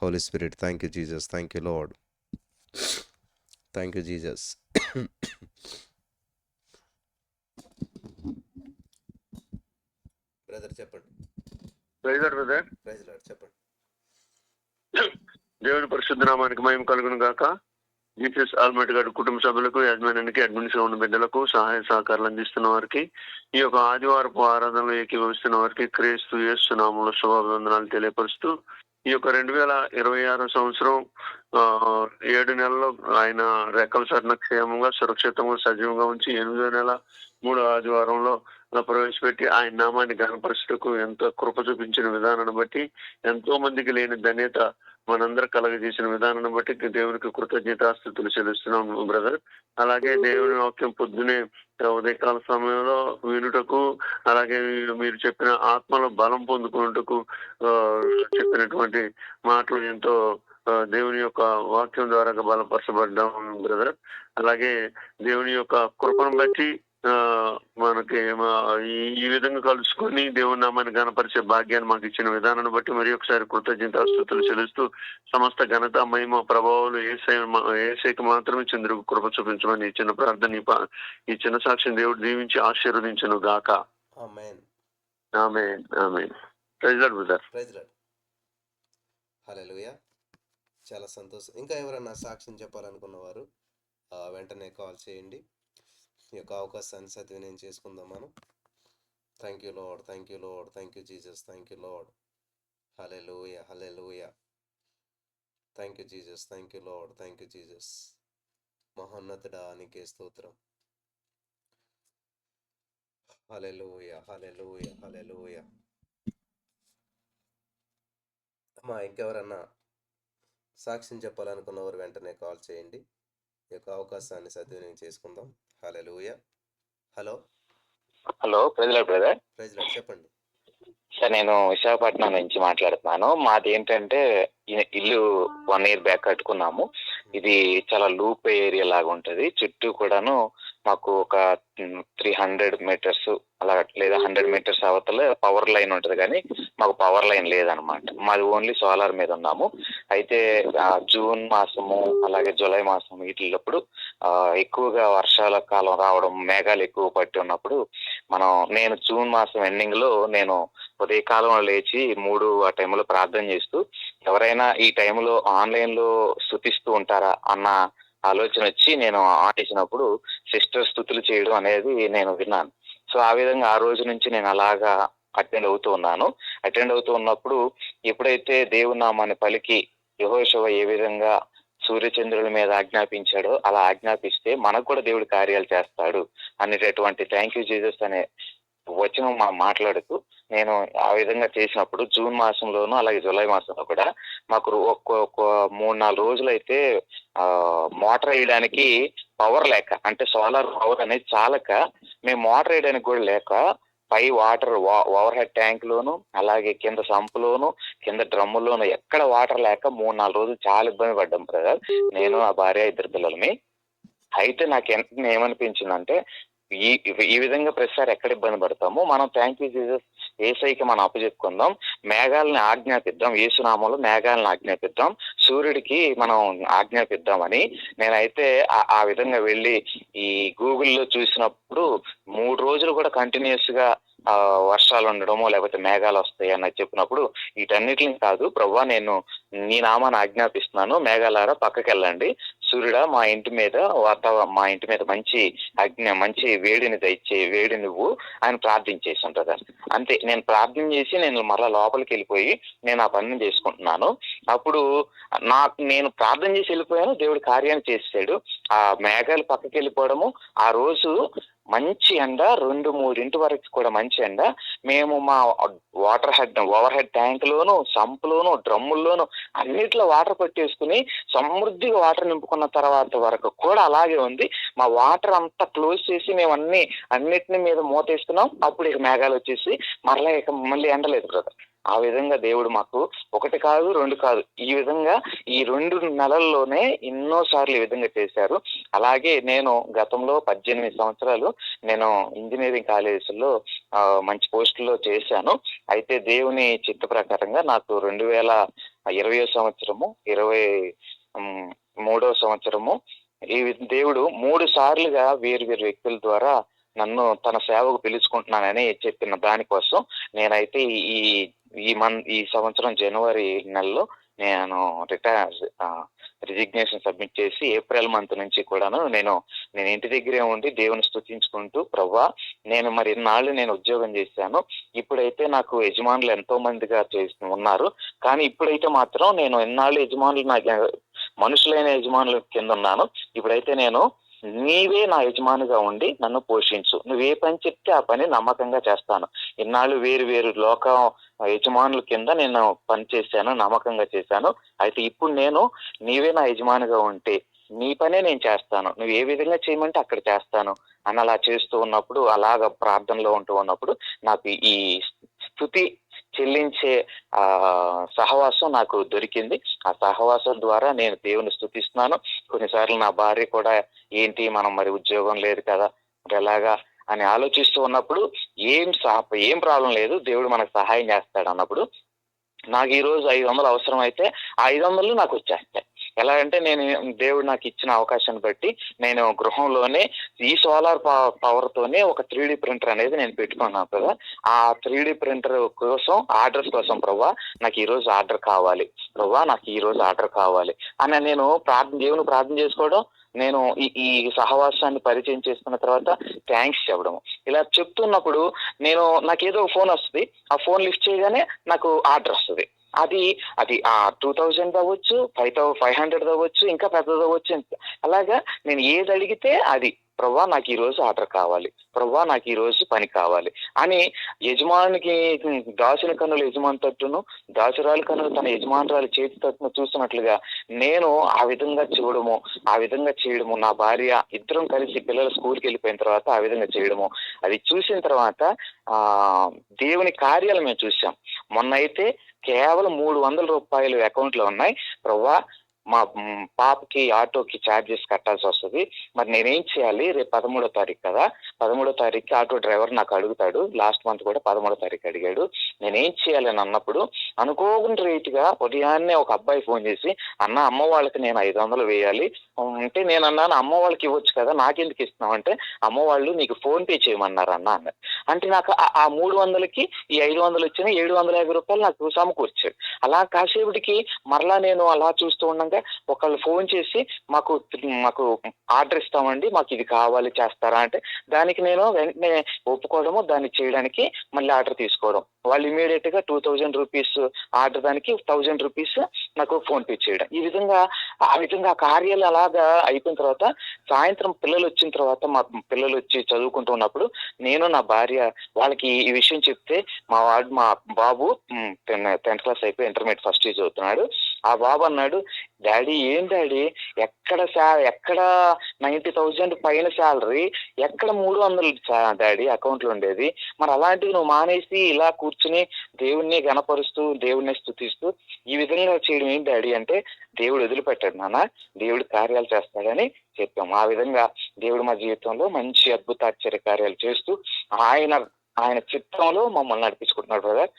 Speaker 1: Holi Spirit, thank you Jesus, thank you Lord, thank you Jesus. Brother చెప్పండి.
Speaker 6: Praise brother.
Speaker 1: ప్రైజ్ లార్డ్ చెప్పండి.
Speaker 6: దేవుని పరిశుద్ధ నామానికి మహిమ కలుగును గాక. Jesus almighty గారి కుటుంబ సభ్యులకు, యజమానికి, అడ్మిన్స్ ఉన్న బిడ్డలకు, సహాయ సహకారాలు అందిస్తున్న వారికి, ఈ యొక్క ఆదివారపు ఆరాధనలో ఏకీభవిస్తున్న వారికి క్రీస్తు యేసు నామములో శుభాభివందనాలు తెలియపరుస్తూ, ఈ యొక్క 2026 సంవత్సరం 7 నెలల్లో ఆయన రెక్కల సరణ క్షేమంగా, సురక్షితంగా, సజీవంగా ఉంచి 8వ నెల 3వ ఆదివారంలో ప్రవేశపెట్టి ఆయన నామాన్ని ఘనపరచుటకు ఎంతో కృప చూపించిన విధానాన్ని బట్టి, ఎంతో మందికి లేని ధన్యత మనందరూ కలగజేసిన విధానాన్ని బట్టి దేవునికి కృతజ్ఞతాస్తుతులు చెల్లిస్తున్నాం బ్రదర్. అలాగే దేవుని వాక్యం పొద్దునే ఉదయకాల సమయంలో వినుటకు, అలాగే మీరు చెప్పిన ఆత్మలో బలం పొందుకున్నటకు చెప్పినటువంటి మాటలు ఎంతో దేవుని యొక్క వాక్యం ద్వారా బలపరచబడ్డాం బ్రదర్. అలాగే దేవుని యొక్క కృపను బట్టి మనకి ఈ విధంగా కలుసుకొని దేవుని నామాన్ని ఘనపరిచే భాగ్యాన్ని మాకు ఇచ్చిన విధానాన్ని బట్టి మరి ఒకసారి కృతజ్ఞతాస్తుతులు చెల్లిస్తూ, సమస్త ఘనత, మహిమ, ప్రభావాలు యేసయ్యకి మాత్రమే చంద్రుకు కృప చూపించమని ఈ చిన్న ప్రార్థన, ఈ చిన్న సాక్ష్యం దేవుడు దీవించి ఆశీర్వదించును గాక.
Speaker 1: ఆమేన్,
Speaker 6: ఆమేన్, ఆమేన్. Praise Lord brother.
Speaker 1: Praise Lord. హల్లెలూయా. చాలా సంతోషం. ఇంకా ఎవరైనా సాక్ష్యం చెప్పాలనుకున్న వారు వెంటనే కాల్ చేయండి. ఈ యొక్క అవకాశాన్ని సద్వినియోగం చేసుకుందాం మనం. Thank you Lord, thank you Lord, thank you Jesus, thank you Lord. హల్లెలూయా, హల్లెలూయా. Thank you Jesus, thank you Lord, thank you Jesus. మహోన్నతుడా నీకే స్తోత్రం. హల్లెలూయా, హల్లెలూయా, హల్లెలూయా. అమ్మా ఇంకెవరన్నా సాక్ష్యం చెప్పాలనుకున్నవారు వెంటనే కాల్ చేయండి. ఈ యొక్క అవకాశాన్ని సద్వినియోగం చేసుకుందాం. హల్లెలూయా. Hello.
Speaker 7: Hello, praise Lord brother.
Speaker 1: Praise Lord చెప్పండి.
Speaker 7: సార్, నేను విశాఖపట్నం నుంచి మాట్లాడుతున్నాను. మాది ఏంటంటే ఇల్లు 1 year బ్యాక్ కట్టుకున్నాము. ఇది చాలా లూప్ ఏరియా లాగా ఉంటది. చుట్టూ కూడాను మాకు ఒక 300 meters అలా లేదా 100 meters అవతల పవర్ లైన్ ఉంటది, కానీ మాకు పవర్ లైన్ లేదనమాట. మాది ఓన్లీ సోలార్ మీద ఉన్నాము. అయితే జూన్ మాసము అలాగే జూలై మాసం వీటిల్లప్పుడు ఎక్కువగా వర్షాల కాలం రావడం, మేఘాలు ఎక్కువ పట్టి ఉన్నప్పుడు నేను జూన్ మాసం ఎండింగ్ లో నేను ఉదయకాలంలో లేచి 3 ఆ టైంలో ప్రార్థన చేస్తూ, ఎవరైనా ఈ టైంలో ఆన్లైన్ లో స్తుతిస్తూ ఉంటారా అన్న ఆలోచన వచ్చి నేను ఆన్ చేసినప్పుడు సిస్టర్ స్తుతులు చేయడం అనేది నేను విన్నాను. సో ఆ విధంగా ఆ రోజు నుంచి నేను అలాగా అటెండ్ అవుతూ ఉన్నాను. అటెండ్ అవుతూ ఉన్నప్పుడు ఎప్పుడైతే దేవుని నామాన్ని పలికి యెహోషువ ఏ విధంగా సూర్యచంద్రుల మీద ఆజ్ఞాపించాడో అలా ఆజ్ఞాపిస్తే మనకు కూడా దేవుడి కార్యాలు చేస్తాడు అనేటటువంటి థ్యాంక్ యూ జీసస్ అనే వచనం మనం మాట్లాడుతూ నేను ఆ విధంగా చేసినప్పుడు జూన్ మాసంలోనూ అలాగే జూలై మాసంలో కూడా మాకు ఒక 3-4 రోజులైతే మోటార్ వేయడానికి పవర్ లేక, అంటే సోలార్ పవర్ అనేది చాలక మేము మోటార్ వేయడానికి కూడా లేక పై వాటర్ ఓవర్ హెడ్ ట్యాంక్ లోను అలాగే కింద సంపులోను కింద డ్రమ్ములోను ఎక్కడ వాటర్ లేక 3-4 రోజులు చాలా ఇబ్బంది పడ్డాం బ్రదర్, నేను ఆ భార్య 2 పిల్లలమి. అయితే నాకు ఏమనిపించిందంటే ఈ విధంగా ప్రతిసారి ఎక్కడ ఇబ్బంది పడతాము, మనం థ్యాంక్ యూ జీసస్ యేసయ్యకి మనం అప్పచెప్పుకుందాం, మేఘాలని ఆజ్ఞాపిద్దాం, యేసునామంలో మేఘాలను ఆజ్ఞాపిద్దాం, సూర్యుడికి మనం ఆజ్ఞాపిద్దామని నేనైతే ఆ విధంగా వెళ్ళి ఈ గూగుల్లో చూసినప్పుడు 3 రోజులు కూడా కంటిన్యూస్ గా వర్షాలు ఉండడమో లేకపోతే మేఘాలు వస్తాయి అన్నది చెప్పినప్పుడు వీటన్నిటిని కాదు ప్రభువా, నేను నీ నామాన్ని ఆజ్ఞాపిస్తున్నాను, మేఘాలారా పక్కకి వెళ్ళండి, సూర్యుడా మా ఇంటి మీద మా ఇంటి మీద మంచి వేడిని వేడి నువ్వు ఆయన ప్రార్థించేసాను బ్రదర్. అంతే, నేను ప్రార్థన చేసి నేను మరలా లోపలికి వెళ్ళిపోయి నేను ఆ పనిని చేసుకుంటున్నాను. అప్పుడు నేను ప్రార్థన చేసి వెళ్ళిపోయాను, దేవుడు కార్యాన్ని చేసాడు. ఆ మేఘాలు పక్కకి వెళ్ళిపోవడము, ఆ రోజు మంచి ఎండ, 2-3 వరకు కూడా మంచి ఎండ. మేము మా ఓవర్ హెడ్ ట్యాంక్ లోను, సంపులోను, డ్రమ్ముల్లోను అన్నిట్లో వాటర్ పట్టేసుకుని సమృద్ధిగా వాటర్ నింపుకున్న తర్వాత వరకు కూడా అలాగే ఉంది. మా వాటర్ అంతా క్లోజ్ చేసి మేము అన్నిటిని మీద మూతేస్తున్నాం. అప్పుడు ఇక మేఘాలు వచ్చేసి మళ్ళీ ఎండలేదు బ్రదర్. ఆ విధంగా దేవుడు మాకు 1 కాదు 2 కాదు, ఈ విధంగా ఈ 2 నెలల్లోనే ఎన్నోసార్లు ఈ విధంగా చేశారు. అలాగే నేను గతంలో 18 సంవత్సరాలు నేను ఇంజనీరింగ్ కాలేజీలో మంచి పోస్టుల్లో చేశాను. అయితే దేవుని చిత్త ప్రకారంగా నాకు 2020 సంవత్సరము 23వ సంవత్సరము ఈ దేవుడు 3 సార్లుగా వేరు వ్యక్తుల ద్వారా నన్ను తన సేవకు పిలుచుకుంటున్నానని చెప్పిన దానికోసం నేనైతే ఈ సంవత్సరం జనవరి నెలలో నేను రిజిగ్నేషన్ సబ్మిట్ చేసి ఏప్రిల్ మంత్ నుంచి కూడాను నేను ఇంటి దగ్గరే ఉండి దేవుని స్తుతించుకుంటూ, ప్రవ్వా నేను మరి ఇన్నాళ్ళు నేను ఉద్యోగం చేశాను, ఇప్పుడైతే నాకు యజమానులు ఎంతో మందిగా ఉన్నారు, కానీ ఇప్పుడైతే మాత్రం నేను ఇన్నాళ్ళు యజమానులు మనుషులైన యజమానుల కింద ఉన్నాను. ఇప్పుడైతే నేను నీవే నా యజమానిగా ఉండి నన్ను పోషించు, నువ్వే పని చెప్తే ఆ పని నమ్మకంగా చేస్తాను. ఇన్నాళ్ళు వేరు లోకం యజమానుల కింద నేను పని చేశాను, నమ్మకంగా చేశాను. అయితే ఇప్పుడు నేను నీవే నా యజమానిగా ఉంటే నీ పనే నేను చేస్తాను, నువ్వు ఏ విధంగా చేయమంటే అక్కడ చేస్తాను అని అలా చేస్తూ ఉన్నప్పుడు, అలాగ ప్రార్థనలో ఉంటూ ఉన్నప్పుడు నాకు ఈ స్తుతి చెల్లించే సహవాసం నాకు దొరికింది. ఆ సహవాసం ద్వారా నేను దేవుని స్తుతిస్తున్నాను. కొన్నిసార్లు నా భార్య కూడా ఏంటి మనం మరి ఉద్యోగం లేదు కదా మరి ఎలాగా అని ఆలోచిస్తూ ఉన్నప్పుడు ఏం ప్రాబ్లం లేదు, దేవుడు మనకు సహాయం చేస్తాడు అన్నప్పుడు నాకు ఈ రోజు 500 అవసరం అయితే ఆ 500 నాకు వచ్చేస్తాయి. ఎలా అంటే దేవుడు నాకు ఇచ్చిన అవకాశాన్ని బట్టి నేను గృహంలోనే ఈ సోలార్ పవర్ తోనే ఒక 3D ప్రింటర్ అనేది నేను పెట్టుకున్నాను కదా. ఆ 3D ప్రింటర్ కోసం ఆర్డర్స్ కోసం ప్రవ్వా నాకు ఈ రోజు ఆర్డర్ కావాలి, ప్రవ్వా నాకు ఈ రోజు ఆర్డర్ కావాలి అని నేను దేవుని ప్రార్థన చేసుకోవడం, నేను ఈ సహవాసాన్ని పరిచయం చేసుకున్న తర్వాత థ్యాంక్స్ చెప్పడం, ఇలా చెప్తున్నప్పుడు నాకేదో ఫోన్ వస్తుంది, ఆ ఫోన్ లిఫ్ట్ చేయగానే నాకు ఆర్డర్ వస్తుంది. అది 2000 అవ్వచ్చు, 500 అవ్వచ్చు, ఇంకా పెద్దది అవ్వచ్చు. అలాగా నేను ఏది అడిగితే అది, ప్రవ్వా నాకు ఈ రోజు ఆర్డర్ కావాలి, ప్రవ్వా నాకు ఈ రోజు పని కావాలి అని యజమానికి దాసుని కన్నులు యజమాని తట్టును, దాసురాలు కన్నులు తన యజమానురాలు చేతి తట్టును చూస్తున్నట్లుగా నేను ఆ విధంగా చేయడము, నా భార్య ఇద్దరం కలిసి పిల్లలు స్కూల్కి వెళ్ళిపోయిన తర్వాత ఆ విధంగా చేయడము, అది చూసిన తర్వాత దేవుని కార్యాలు మేము చూసాం. మొన్న అయితే కేవలం 300 రూపాయలు అకౌంట్ లో ఉన్నాయి. ప్రవ్వా మా పాపకి ఆటోకి ఛార్జెస్ కట్టాల్సి వస్తుంది, మరి నేనేం చేయాలి, రేపు 13వ తారీఖు కదా, 13వ తారీఖు ఆటో డ్రైవర్ నాకు అడుగుతాడు, లాస్ట్ మంత్ కూడా 13వ తారీఖు అడిగాడు, నేనేం చేయాలని అన్నప్పుడు అనుకోకుండా రీతిగా ఉదయాన్నే ఒక అబ్బాయి ఫోన్ చేసి, అమ్మ వాళ్ళకి నేను 500 వేయాలి అంటే నేను అన్నాను, అమ్మ వాళ్ళకి ఇవ్వచ్చు కదా, నాకెందుకు ఇస్తున్నావు అంటే, అమ్మ వాళ్ళు నీకు ఫోన్ పే చేయమన్నారు అన్నారు. అంటే నాకు ఆ 300కి ఈ 500 వచ్చిన 750 రూపాయలు నాకు సమకూర్చాడు. అలా కాసేపటికి మరలా నేను అలా చూస్తూ ఉండగా ఒకళ్ళు ఫోన్ చేసి మాకు ఆర్డర్ ఇస్తామండి, మాకు ఇది కావాలి చేస్తారా అంటే, దానికి నేను వెంటనే ఒప్పుకోవడము, దాన్ని చేయడానికి మళ్ళీ ఆర్డర్ తీసుకోవడం. వాళ్ళు ఇమీడియట్ గా 2000 రూపీస్ ఆర్డర్, దానికి 1000 రూపీస్ నాకు ఫోన్ పే చేయడం. ఆ విధంగా కార్యాలు అలాగా అయిపోయిన తర్వాత సాయంత్రం పిల్లలు వచ్చిన తర్వాత, మా పిల్లలు వచ్చి చదువుకుంటూ ఉన్నప్పుడు నేను నా భార్య వాళ్ళకి ఈ విషయం చెప్తే, మా బాబు 10th క్లాస్ అయిపోయి ఇంటర్మీడియట్ ఫస్ట్ ఇయర్ చదువుతున్నాడు. ఆ బాబు అన్నాడు, డాడీ ఏం డాడీ ఎక్కడ 90,000 పైన శాలరీ, ఎక్కడ 300 డాడీ అకౌంట్ లో ఉండేది, మరి అలాంటివి నువ్వు మానేసి ఇలా కూర్చుని దేవుణ్ణి గణపరుస్తూ దేవుణ్ణి స్తుతిస్తూ ఈ విధంగా చేయడం ఏంటి డాడీ అంటే, దేవుడు వదిలిపెట్టాడు నాన్న, దేవుడు కార్యాలు చేస్తాడని చెప్పాం. ఆ విధంగా దేవుడు మా జీవితంలో మంచి అద్భుత ఆశ్చర్య కార్యాలు చేస్తూ ఆయన చిత్తంలో మమ్మల్ని నడిపించుకుంటున్నాడు బ్రదర్.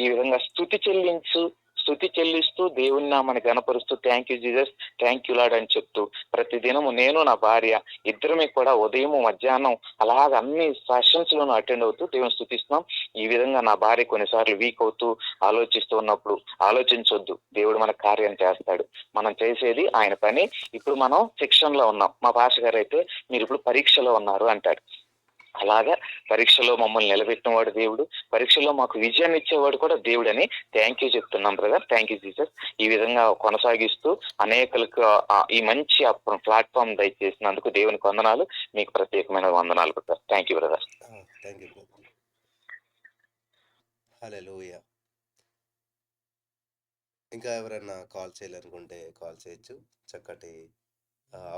Speaker 7: ఈ విధంగా స్తుతి చెల్లించు స్తుతి చెల్లిస్తూ దేవుని నామాన్ని గణపరుస్తూ thank you Jesus, thank you Lord అని చెప్తూ ప్రతిదినము నేను నా భార్య ఇద్దరమే కూడా ఉదయం మధ్యాహ్నం అలాగ అన్ని సెషన్స్ లోనూ అటెండ్ అవుతూ దేవుని స్తుతిస్తున్నాం. ఈ విధంగా నా భార్య కొన్నిసార్లు వీక్ అవుతూ ఆలోచిస్తూ ఉన్నప్పుడు ఆలోచించొద్దు, దేవుడు మన కార్యం చేస్తాడు. మనం చేసేది ఆయన పని. ఇప్పుడు మనం శిక్షణలో ఉన్నాం. మా భాష గారు అయితే మీరు ఇప్పుడు పరీక్షలో ఉన్నారు అంటాడు. అలాగా పరీక్షలో మమ్మల్ని నిలబెట్టిన వాడు దేవుడు, పరీక్షలో మాకు విజయాన్ని ఇచ్చేవాడు కూడా దేవుడని థ్యాంక్ యూ చెప్తున్నాం బ్రదర్. Thank you Jesus. ఈ విధంగా కొనసాగిస్తూ అనేకులకు ఈ మంచి ప్లాట్ఫామ్ దయచేసినందుకు దేవునికి వందనాలు, మీకు ప్రత్యేకమైన వందనాలు brother. Thank you brother.
Speaker 1: Thank you brother. హల్లెలూయా. ఇంకా ఎవరైనా కాల్ చేయాలనుకుంటే కాల్ చేయొచ్చు. చక్కటి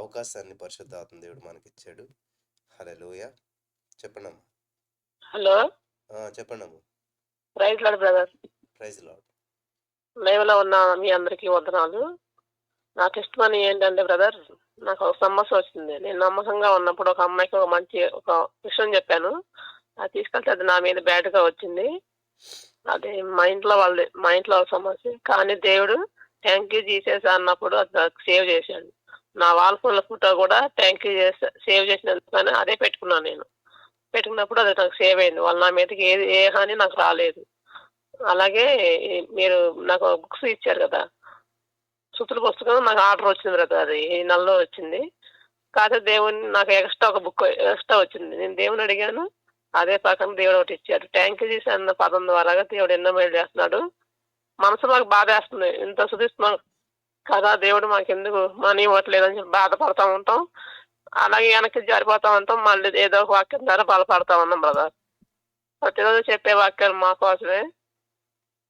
Speaker 1: అవకాశాన్ని పరిశుద్ధాత్మ దేవుడు మనకిచ్చాడు. హల్లెలూయా. చెప్పండమ్మా.
Speaker 3: హలో,
Speaker 1: చెప్పండమ్మా.
Speaker 3: Praise Lord brother.
Speaker 1: Praise Lord.
Speaker 3: Live లో ఉన్న మీ అందరికీ వందనాలు. నాకు ఇష్టమని ఏంటంటే బ్రదర్, నాకు ఒక సమస్య వచ్చింది. నేను నమ్మకంగా ఉన్నప్పుడు ఒక అమ్మాయికి ఒక విషయం చెప్పాను. అది తీసుకెళ్తే అది నా మీద బ్యాడ్ గా వచ్చింది. అది మా ఇంట్లో సమస్య. కానీ దేవుడు థ్యాంక్ యూ జీసస్ అన్నప్పుడు అది నాకు సేవ్ చేశాడు. నా వాల్ ఫోన్ల ఫోటో కూడా థ్యాంక్ యూ సేవ్ చేసినందుకని అదే పెట్టుకున్నాను. నేను పెట్టుకున్నప్పుడు అది నాకు సేవ్ అయింది. వాళ్ళు నా మీదకి ఏ హాని నాకు రాలేదు. అలాగే మీరు నాకు బుక్స్ ఇచ్చారు కదా, సుతుల పుస్తకం నాకు ఆర్డర్ వచ్చింది కదా, అది ఈ నెలలో వచ్చింది. కాకపోతే దేవుని నాకు ఒక బుక్ ఎక్స్ట్రా వచ్చింది. నేను దేవుని అడిగాను, అదే ప్రకారం దేవుడు ఒకటి ఇచ్చాడు. థ్యాంక్ యూ జీసస్ అన్న పదం ద్వారా దేవుడు ఎన్నో మేలు చేస్తున్నాడు. మనసు మాకు బాధ వేస్తుంది. ఇంత సుధిస్తున్నాం కదా, దేవుడు మాకెందుకు మనీ ఇవ్వట్లేదని చెప్పి బాధపడతా ఉంటాం. అలాగే వెనక్కి జారిపోతా ఉంటాం. మళ్ళీ ఏదో ఒక వాక్యం ద్వారా బలపడతా ఉన్నాం బ్రదర్. ప్రతిరోజు చెప్పే వాక్యాలు మా కోసమే.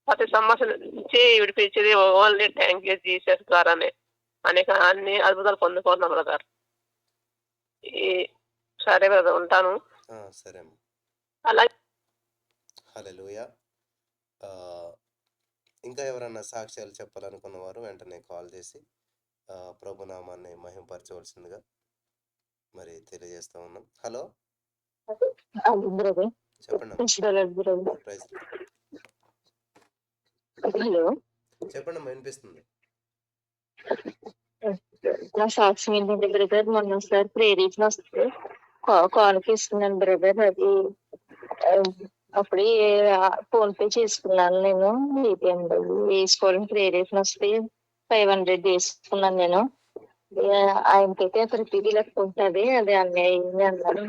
Speaker 3: ప్రతి సమస్య నుంచి విడిపించేది ఓన్లీ థ్యాంక్ యూ జీసస్ ద్వారానే. అన్ని అద్భుతాలు పొందుకుంటున్నాం బ్రదర్. సరే బ్రదర్, ఉంటాను.
Speaker 1: సరే అమ్మా.
Speaker 3: అలాగే
Speaker 1: హల్లెలూయా. ఇంకా ఎవరన్నా సాక్ష్యాలు చెప్పాలనుకున్న వారు వెంటనే కాల్ చేసి ప్రభునామాన్ని మహిమపరచవలసిందిగా మరి తెలియజేస్తా ఉన్నాం. హలో, చెప్పండి. ప్రైజ్.
Speaker 8: హలో,
Speaker 1: చెప్పండి, వినిపిస్తుంది.
Speaker 8: నా సాక్ష్యం ఏంటంటే బ్రదర్, మొన్న ఒకసారి ప్రేరేపణ వస్తే కాల్కి ఇస్తున్నాను బ్రదర్. అది అప్పుడే ఫోన్ పే చేసుకున్నాను నేను. ఏటీఎంలో వేసుకోవాలని ప్రేరేపణ వస్తే 500 వేసుకున్నాను నేను. ఆయనకైతే ప్రతిదీ లెక్క ఉంటుంది, అది అన్యాయం అన్నారు.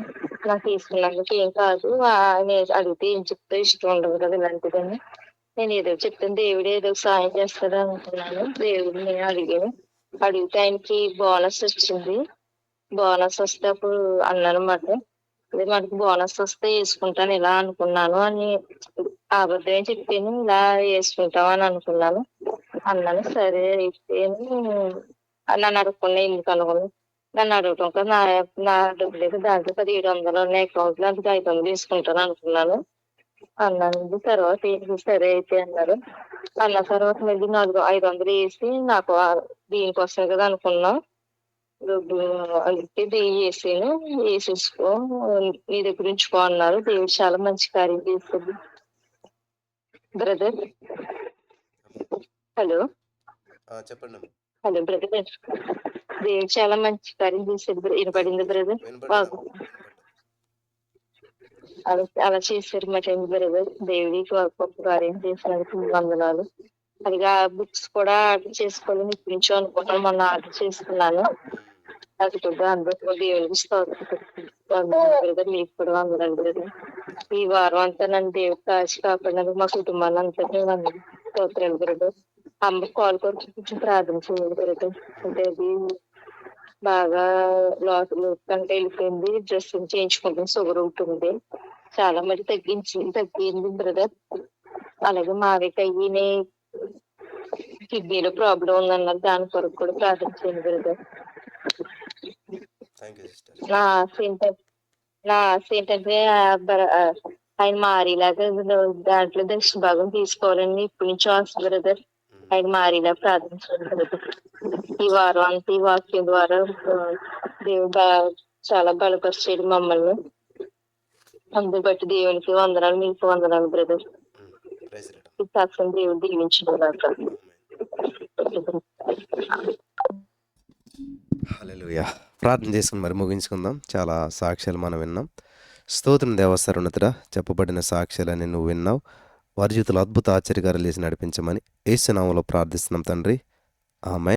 Speaker 8: నాకు తీసుకున్నందుకు ఏం కాదు, ఆయన అడిగితే ఏం చెప్తే ఇష్టం ఉండదు కదా ఇలాంటిదని. నేను ఏదో చెప్తాను, దేవుడు ఏదో సాయం చేస్తాడు అనుకున్నాను. దేవుడు నేను అడిగితే ఆయనకి బోనస్ వచ్చింది. బోనస్ వస్తే అప్పుడు అన్నాను అన్నమాట, అదే మనకి బోనస్ వస్తే వేసుకుంటాను ఇలా అనుకున్నాను అని. అబద్ధమే చెప్పాను, ఇలా వేసుకుంటామని అనుకున్నాను అన్నాను. సరే అయితే నన్ను అడగకుండా ఎందుకు అనుకున్నాను. నన్ను అడగటం కదా, నా డబ్బులు అయితే దాంట్లో 1700 ఉన్నాయి అకౌంట్లో, అందుకు 500 తీసుకుంటాను అనుకున్నాను అన్నాను. తర్వాత ఏంటి సరే అయితే అన్నారు. అన్న తర్వాత మళ్ళీ 500 వేసి నాకు దీనికోసం కదా అనుకున్నాం, అందుకే వేసాను, వేసేసుకో నీ దగ్గర ఉంచుకో అన్నారు. దేవుడు చాలా మంచి కార్యం చేస్తుంది బ్రదర్. హలో,
Speaker 1: చెప్పండి.
Speaker 8: హలో బ్రదర్, దేవుడు చాలా మంచి కార్యం చేశాడు. వినపడింది బ్రదర్? బాగు అలా చేశారు మా టైం బ్రదర్. దేవుడికి గొప్ప కార్యం చేసినందుకు వందనాలు. అదిగా బుక్స్ కూడా ఆర్డర్ చేసుకోవాలని ఇప్పటి నుంచో అనుకుంటాను. మొన్న ఆర్డర్ చేసుకున్నాను. అది కూడా అందరూ దేవుడికి బ్రదర్, మీకు కూడా వందనాలు బ్రదర్. ఈ వారం అంతా నన్ను దేవుడు కాచి కాపాడినందుకు మా కుటుంబాన్ని అంతటి స్తోత్రాలు బ్రదర్. అమ్మ కాల్ కొరకు కొంచెం ప్రార్థన చేయండి బ్రదర్. అంటే అది బాగా లోతులు కంటే వెళ్ళిపోయింది. డ్రెస్సింగ్ చేయించుకుంటాం, షుగర్ ఉంటుంది, చాలా మరి తగ్గింది బ్రదర్. అలాగే మావికి అయ్యి కిడ్నీలో ప్రాబ్లం ఉందన్నారు, దాని కొరకు కూడా ప్రార్థన చేయండి బ్రదర్. నా ఆశ ఏంటంటే ఆయన మారేలాగా దాంట్లో దక్షిణ భాగం తీసుకోవాలని ఇప్పటి నుంచి ఆశ బ్రదర్. ఆయన మారేలా ప్రార్థించండి బ్రదర్. ఈ వారం అంతా ఈ వాక్యం ద్వారా దేవుడు చాలా బలపరిచేది మమ్మల్ని. అందుని బట్టి దేవునికి వందనాలు, మీకు వందనాలు బ్రదర్. ఈ సాక్ష్యం దేవుడు దీవించుకోలేక.
Speaker 1: హల్లెలూయా. ప్రార్థన చేసుకుని మరి ముగించుకుందాం. చాలా సాక్ష్యాలు మనం విన్నాం. స్తోత్రం దేవా సర్వోన్నతుడా, చెప్పబడిన సాక్ష్యాలని నువ్వు విన్నావు. వారి జీవితంలో అద్భుత ఆశ్చర్యకార్యాలు చేసి నడిపించమని యేసు నామములో ప్రార్థిస్తున్నాం తండ్రి. ఆమేన్.